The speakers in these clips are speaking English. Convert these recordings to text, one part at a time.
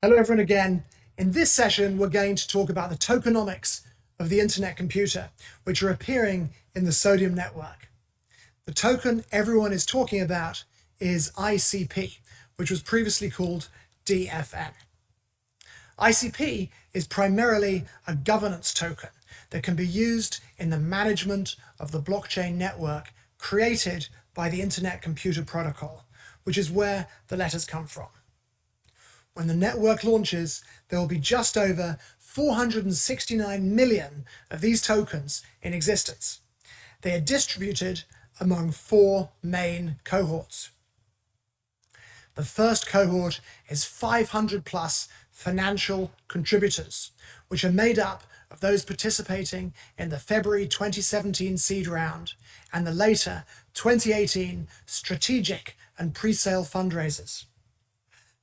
Hello everyone again. In this session, we're going to talk about the tokenomics of the internet computer, which are appearing in the Sodium network. The token everyone is talking about is ICP, which was previously called DFN. ICP is primarily a governance token that can be used in the management of the blockchain network created by the Internet Computer Protocol, which is where the letters come from. When the network launches, there will be just over 469 million of these tokens in existence. They are distributed among four main cohorts. The first cohort is 500 plus financial contributors, which are made up of those participating in the February 2017 seed round and the later 2018 strategic and pre-sale fundraisers.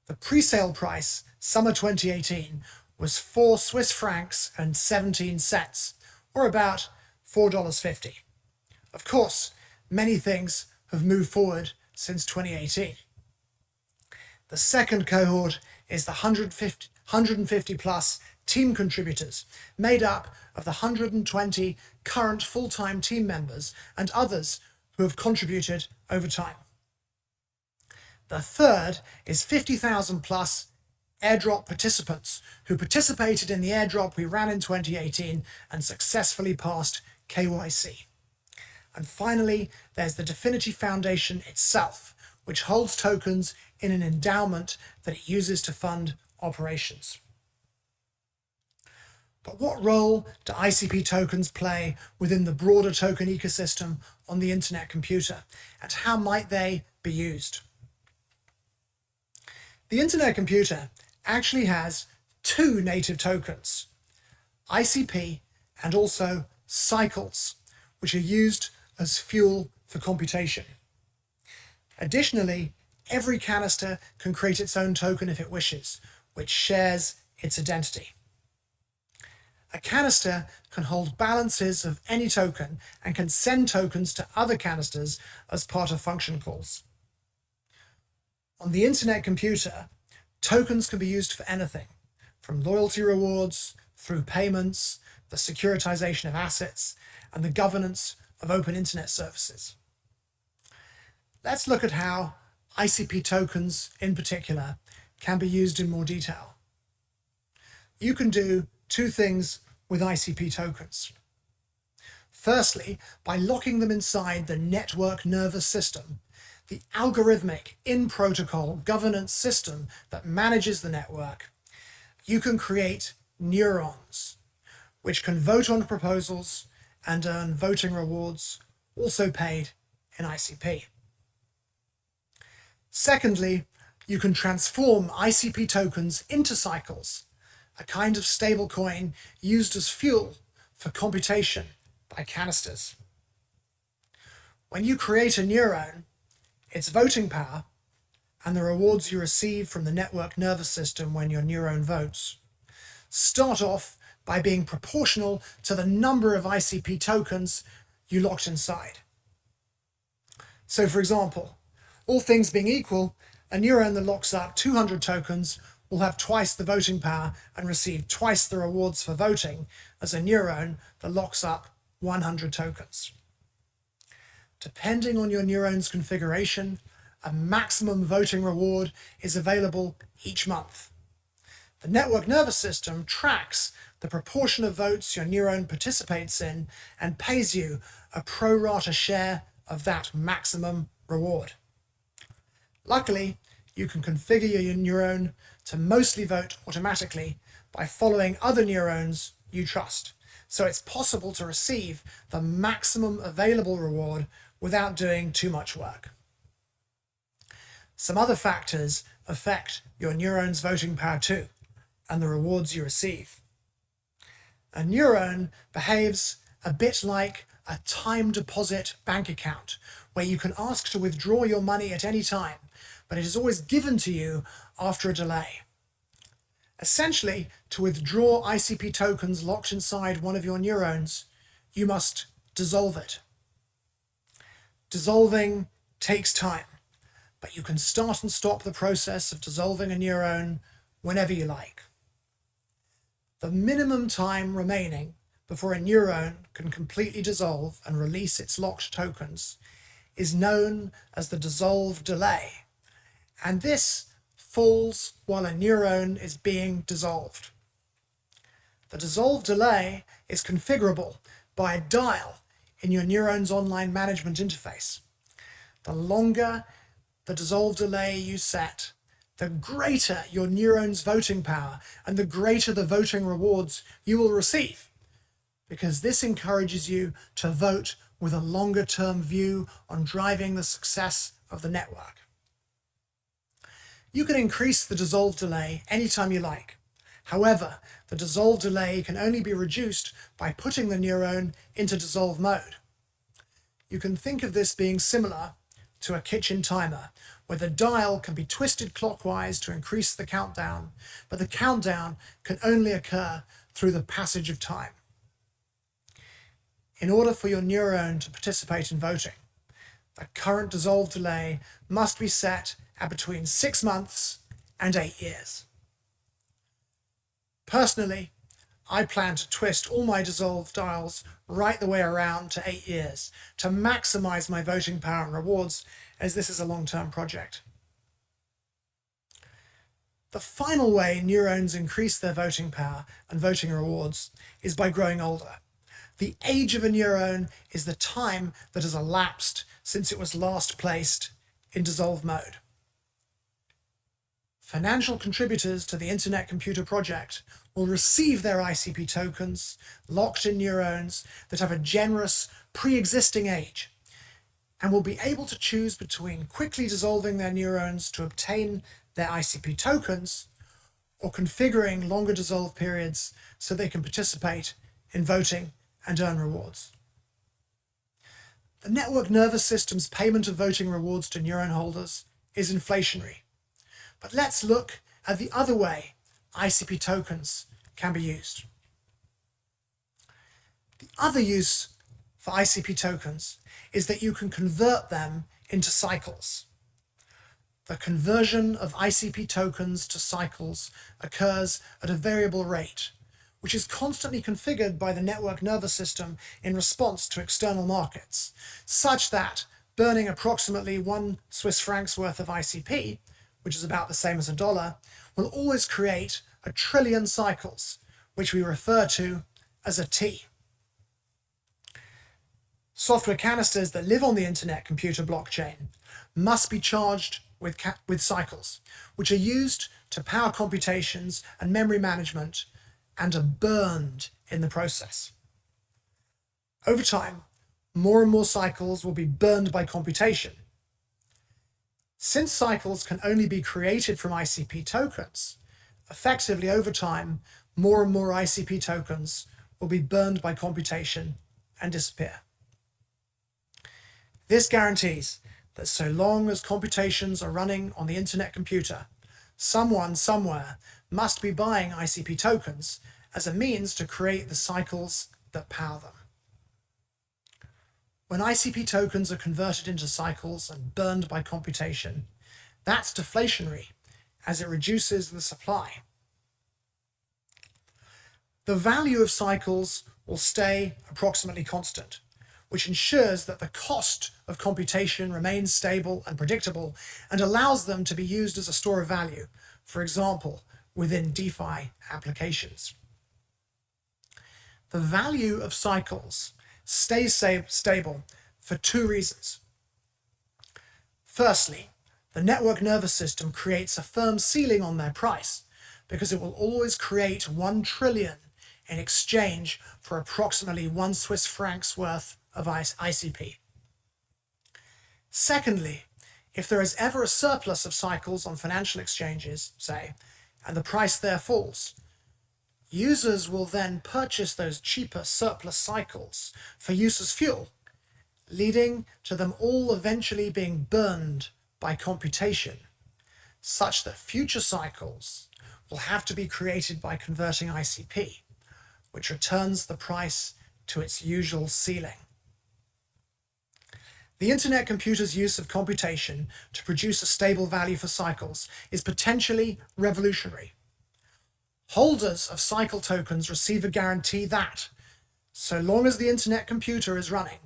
The pre-sale price, summer 2018, was 4 Swiss francs and 17 cents, or about $4.50. Of course, many things have moved forward since 2018. The second cohort is the 150 plus team contributors, made up of the 120 current full-time team members and others who have contributed over time. The third is 50,000 plus airdrop participants who participated in the airdrop we ran in 2018 and successfully passed KYC. And finally, there's the Definity Foundation itself, which holds tokens in an endowment that it uses to fund operations. But what role do ICP tokens play within the broader token ecosystem on the internet computer, and how might they be used? The internet computer actually has two native tokens, ICP and also cycles, which are used as fuel for computation. Additionally, every canister can create its own token if it wishes, which shares its identity. A canister can hold balances of any token and can send tokens to other canisters as part of function calls. On the internet computer, tokens can be used for anything, from loyalty rewards through payments, the securitization of assets, and the governance of open internet services. Let's look at how ICP tokens, in particular, can be used in more detail. You can do two things with ICP tokens. Firstly, by locking them inside the network nervous system, the algorithmic in-protocol governance system that manages the network, you can create neurons, which can vote on proposals and earn voting rewards, also paid in ICP. Secondly, you can transform ICP tokens into cycles, a kind of stablecoin used as fuel for computation by canisters. When you create a neuron, its voting power, and the rewards you receive from the network nervous system when your neuron votes, start off by being proportional to the number of ICP tokens you locked inside. So for example, all things being equal, a neuron that locks up 200 tokens will have twice the voting power and receive twice the rewards for voting as a neuron that locks up 100 tokens. Depending on your neuron's configuration, a maximum voting reward is available each month. The network nervous system tracks the proportion of votes your neuron participates in and pays you a pro rata share of that maximum reward. Luckily, you can configure your neuron to mostly vote automatically by following other neurons you trust, so it's possible to receive the maximum available reward without doing too much work. Some other factors affect your neuron's voting power too, and the rewards you receive. A neuron behaves a bit like a time deposit bank account, where you can ask to withdraw your money at any time, but it is always given to you after a delay. Essentially, to withdraw ICP tokens locked inside one of your neurons, you must dissolve it. Dissolving takes time, but you can start and stop the process of dissolving a neuron whenever you like. The minimum time remaining before a neuron can completely dissolve and release its locked tokens is known as the dissolve delay, and this falls while a neuron is being dissolved. The dissolve delay is configurable by a dial in your neuron's online management interface. The longer the dissolve delay you set, the greater your neuron's voting power and the greater the voting rewards you will receive, because this encourages you to vote with a longer-term view on driving the success of the network. You can increase the dissolve delay anytime you like. However, the dissolve delay can only be reduced by putting the neuron into dissolve mode. You can think of this being similar to a kitchen timer, where the dial can be twisted clockwise to increase the countdown, but the countdown can only occur through the passage of time. In order for your neuron to participate in voting, the current dissolve delay must be set at between 6 months and 8 years. Personally, I plan to twist all my dissolve dials right the way around to 8 years to maximize my voting power and rewards, as this is a long-term project. The final way neurons increase their voting power and voting rewards is by growing older. The age of a neuron is the time that has elapsed since it was last placed in dissolve mode. Financial contributors to the Internet Computer Project will receive their ICP tokens locked in neurons that have a generous pre-existing age, and will be able to choose between quickly dissolving their neurons to obtain their ICP tokens or configuring longer dissolve periods so they can participate in voting and earn rewards. The network nervous system's payment of voting rewards to neuron holders is inflationary. But let's look at the other way ICP tokens can be used. The other use for ICP tokens is that you can convert them into cycles. The conversion of ICP tokens to cycles occurs at a variable rate, which is constantly configured by the network nervous system in response to external markets, such that burning approximately 1 Swiss francs worth of ICP, which is about the same as $1, will always create 1 trillion cycles, which we refer to as a T. Software canisters that live on the Internet Computer blockchain must be charged with cycles, which are used to power computations and memory management, and are burned in the process. Over time, more and more cycles will be burned by computation. Since cycles can only be created from ICP tokens, effectively over time, more and more ICP tokens will be burned by computation and disappear. This guarantees that so long as computations are running on the Internet Computer, someone somewhere must be buying ICP tokens as a means to create the cycles that power them. When ICP tokens are converted into cycles and burned by computation, that's deflationary, as it reduces the supply. The value of cycles will stay approximately constant, which ensures that the cost of computation remains stable and predictable and allows them to be used as a store of value, for example, within DeFi applications. The value of cycles stays stable for 2 reasons. Firstly, the network nervous system creates a firm ceiling on their price because it will always create 1 trillion in exchange for approximately 1 Swiss francs worth of ICP. Secondly, if there is ever a surplus of cycles on financial exchanges, say, and the price there falls, users will then purchase those cheaper surplus cycles for use as fuel, leading to them all eventually being burned by computation, such that future cycles will have to be created by converting ICP, which returns the price to its usual ceiling. The Internet Computer's use of computation to produce a stable value for cycles is potentially revolutionary, Holders of cycle tokens receive a guarantee that, so long as the internet computer is running,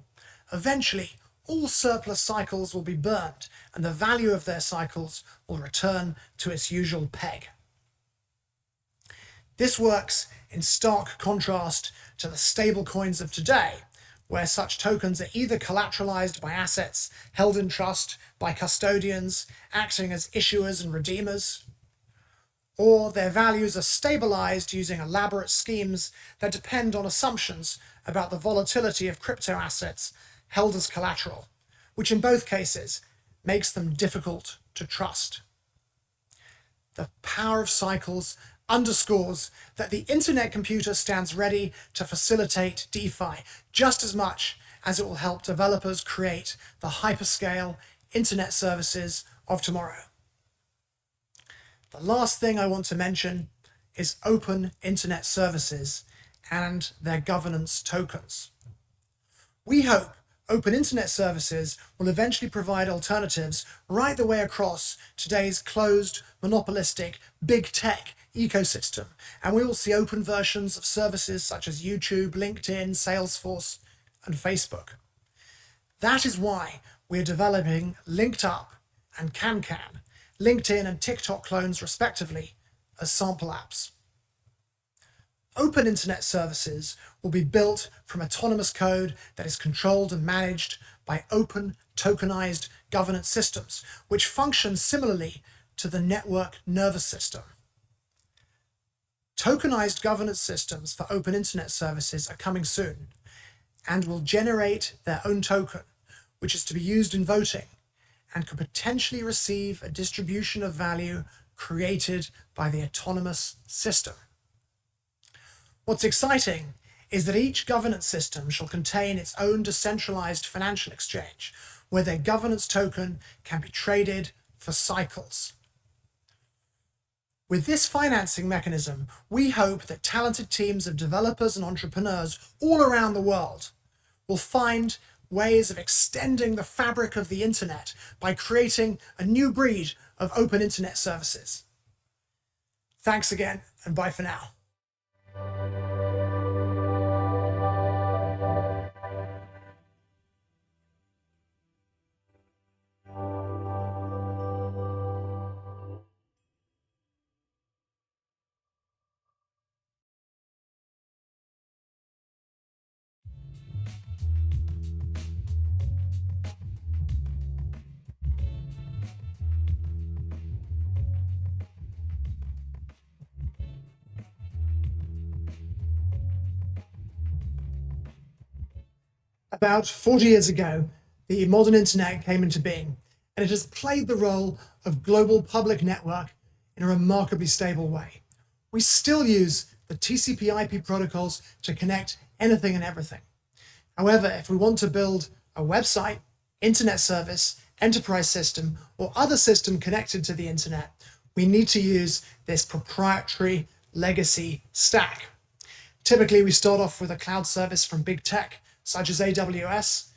eventually all surplus cycles will be burned and the value of their cycles will return to its usual peg. This works in stark contrast to the stable coins of today, where such tokens are either collateralized by assets held in trust by custodians acting as issuers and redeemers, or their values are stabilized using elaborate schemes that depend on assumptions about the volatility of crypto assets held as collateral, which in both cases makes them difficult to trust. The power of cycles underscores that the internet computer stands ready to facilitate DeFi just as much as it will help developers create the hyperscale internet services of tomorrow. The last thing I want to mention is open internet services and their governance tokens. We hope open internet services will eventually provide alternatives right the way across today's closed, monopolistic, big tech ecosystem, and we will see open versions of services such as YouTube, LinkedIn, Salesforce, and Facebook. That is why we're developing LinkedUp and CanCan, LinkedIn and TikTok clones respectively, as sample apps. Open internet services will be built from autonomous code that is controlled and managed by open tokenized governance systems, which function similarly to the network nervous system. Tokenized governance systems for open internet services are coming soon and will generate their own token, which is to be used in voting and could potentially receive a distribution of value created by the autonomous system. What's exciting is that each governance system shall contain its own decentralized financial exchange, where their governance token can be traded for cycles. With this financing mechanism, we hope that talented teams of developers and entrepreneurs all around the world will find ways of extending the fabric of the internet by creating a new breed of open internet services. Thanks again, and bye for now. About 40 years ago, the modern internet came into being, and it has played the role of global public network in a remarkably stable way. We still use the TCP/IP protocols to connect anything and everything. However, if we want to build a website, internet service, enterprise system, or other system connected to the internet, we need to use this proprietary legacy stack. Typically, we start off with a cloud service from big tech, such as AWS,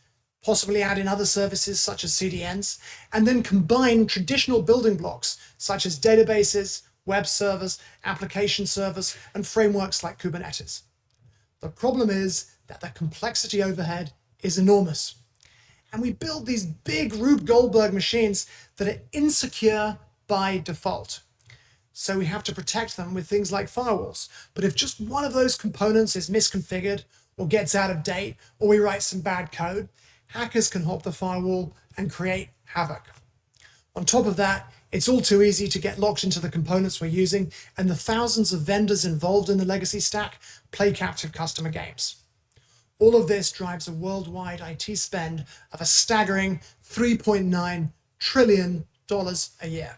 possibly add in other services such as CDNs, and then combine traditional building blocks such as databases, web servers, application servers, and frameworks like Kubernetes. The problem is that the complexity overhead is enormous. And we build these big Rube Goldberg machines that are insecure by default. So we have to protect them with things like firewalls. But if just one of those components is misconfigured or gets out of date, or we write some bad code, hackers can hop the firewall and create havoc. On top of that, it's all too easy to get locked into the components we're using, and the thousands of vendors involved in the legacy stack play captive customer games. All of this drives a worldwide IT spend of a staggering $3.9 trillion a year.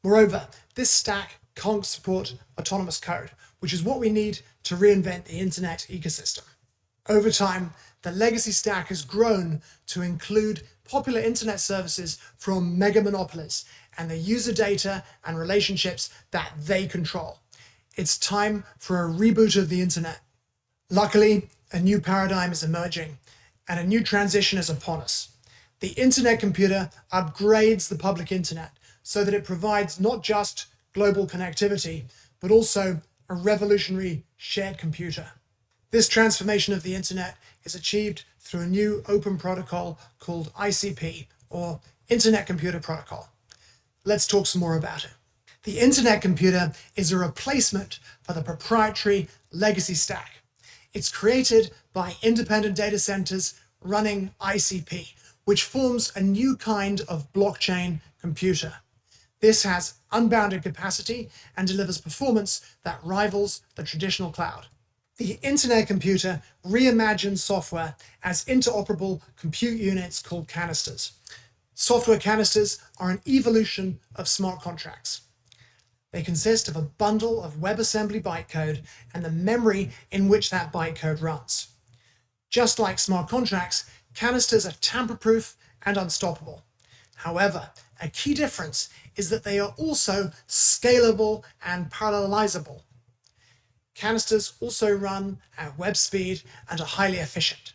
Moreover, this stack can't support autonomous code, which is what we need to reinvent the internet ecosystem. Over time, the legacy stack has grown to include popular internet services from mega monopolies and the user data and relationships that they control. It's time for a reboot of the internet. Luckily, a new paradigm is emerging and a new transition is upon us. The internet computer upgrades the public internet so that it provides not just global connectivity, but also a revolutionary shared computer. This transformation of the internet is achieved through a new open protocol called ICP, or Internet Computer Protocol. Let's talk some more about it. The Internet computer is a replacement for the proprietary legacy stack. It's created by independent data centers running ICP, which forms a new kind of blockchain computer. This has unbounded capacity and delivers performance that rivals the traditional cloud. The Internet computer reimagines software as interoperable compute units called canisters. Software canisters are an evolution of smart contracts. They consist of a bundle of WebAssembly bytecode and the memory in which that bytecode runs. Just like smart contracts, canisters are tamper-proof and unstoppable. However, a key difference is that they are also scalable and parallelizable. Canisters also run at web speed and are highly efficient.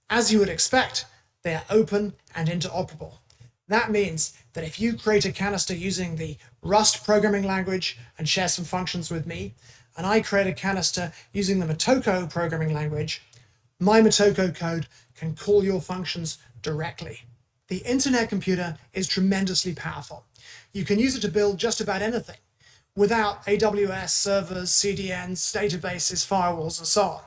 As you would expect, they are open and interoperable. That means that if you create a canister using the Rust programming language and share some functions with me, and I create a canister using the Motoko programming language, my Motoko code can call your functions directly. The Internet computer is tremendously powerful. You can use it to build just about anything without AWS servers, CDNs, databases, firewalls, and so on.